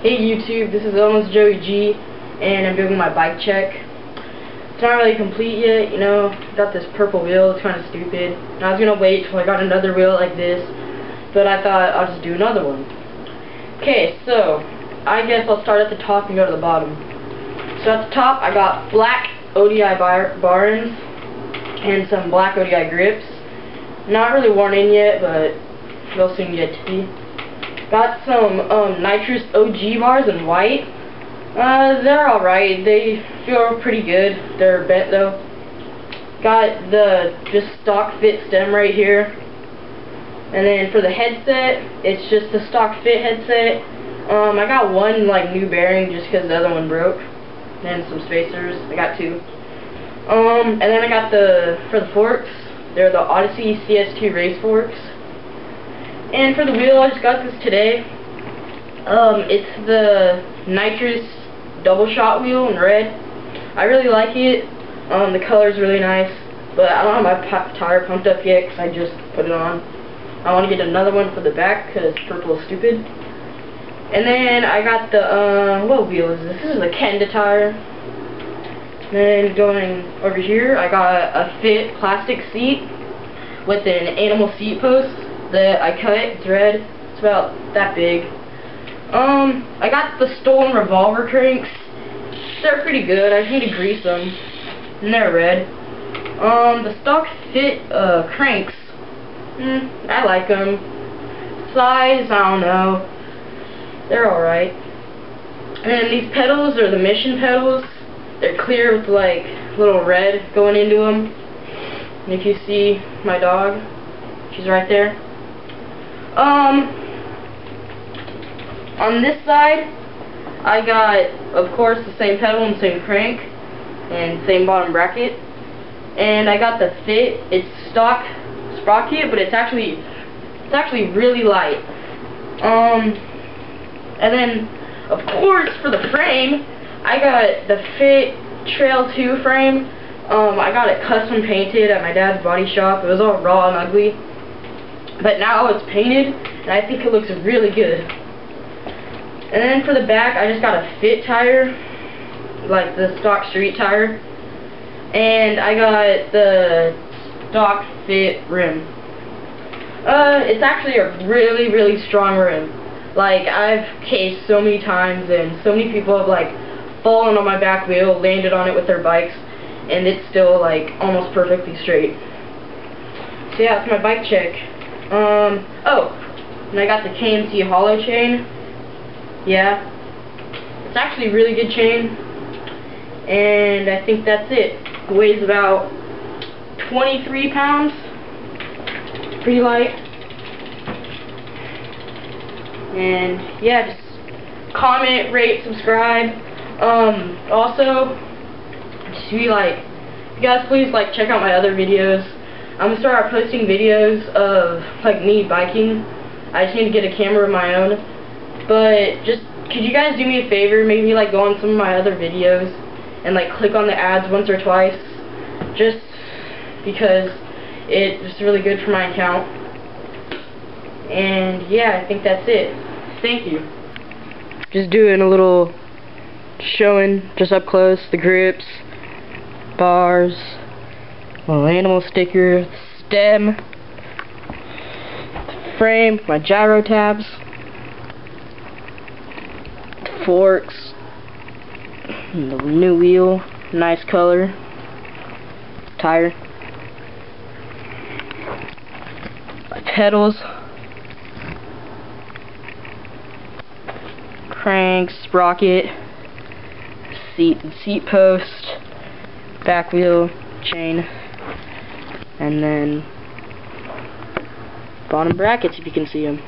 Hey YouTube, this is Almost Joey G, and I'm doing my bike check. It's not really complete yet, you know. Got this purple wheel, it's kind of stupid. And I was gonna wait till I got another wheel like this, but I thought I'll just do another one. Okay, so I guess I'll start at the top and go to the bottom. So at the top, I got black ODI bar-ends and some black ODI grips. Not really worn in yet, but they'll soon get to be. Got some nitrous OG bars in white. They're alright. They feel pretty good. They're bent though. Got the just stock fit stem right here. And then for the headset, it's just the stock fit headset. I got one like new bearing just because the other one broke. And some spacers. I got two. And then I got for the forks, they're the Odyssey CS2 race forks. And for the wheel, I just got this today. It's the nitrous double shot wheel in red. I really like it. The color's really nice, but I don't have my tire pumped up yet because I just put it on. I want to get another one for the back because purple is stupid. And then I got the, what wheel is this? This is a Kenda tire. Then going over here, I got a fit plastic seat with an animal seat post that I cut. It's red. It's about that big. I got the stolen revolver cranks. They're pretty good. I just need to grease them. And they're red. The stock fit cranks. I like them. Size, I don't know. They're alright. And then these pedals are the Mission pedals. They're clear with like little red going into them. And if you see my dog, she's right there. On this side, I got, of course, the same pedal and same crank and same bottom bracket. And I got the fit. It's stock sprocket, but it's actually really light. And then, of course, for the frame, I got the Fit Trail 2 frame. I got it custom painted at my dad's body shop. It was all raw and ugly. But now it's painted, and I think it looks really good. And then for the back, I just got a Fit tire, like the stock street tire. And I got the stock Fit rim. It's actually a really, really strong rim. Like, I've cased so many times, and so many people have, like, fallen on my back wheel, landed on it with their bikes, and it's still, like, almost perfectly straight. So, yeah, that's my bike check. Oh, and I got the KMC hollow chain. Yeah. It's actually a really good chain. And I think that's it. It weighs about 23 pounds. Pretty light. And yeah, just comment, rate, subscribe. Also, just be like, you guys please like check out my other videos. I'm gonna start posting videos of like me biking. I just need to get a camera of my own. But just, could you guys do me a favor? Maybe like go on some of my other videos and like click on the ads once or twice. Just because it's really good for my account. And yeah, I think that's it. Thank you. Just doing a little showing just up close the grips, bars, little animal sticker, stem, the frame, my gyro tabs, the forks, and the new wheel, nice color, tire, my pedals, crank, sprocket, seat post, back wheel, chain, and then bottom brackets if you can see them.